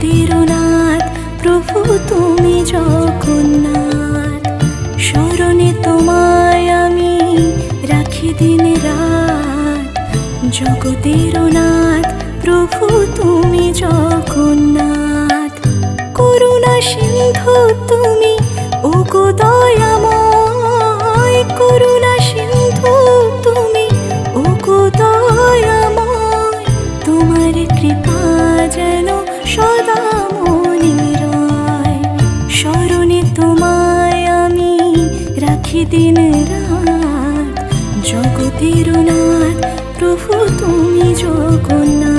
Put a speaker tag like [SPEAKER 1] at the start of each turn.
[SPEAKER 1] জগতের নাথ প্রভু তুমি জগন্নাথ। স্মরণে তোমায় আমি রাখি দিন রাত, জগতের নাথ প্রভু তুমি জগন্নাথ। করুণা সিন্ধু তুমি ওগো দয়াময়, করুণা সিন্ধু তুমি ওগো দয়াময়। তোমার কৃপা যেন সদা মনে রয়, স্মরণে তোমায় আমি রাখি দিন রাত, জগতের নাথ প্রভু তুমি জগন্নাথ।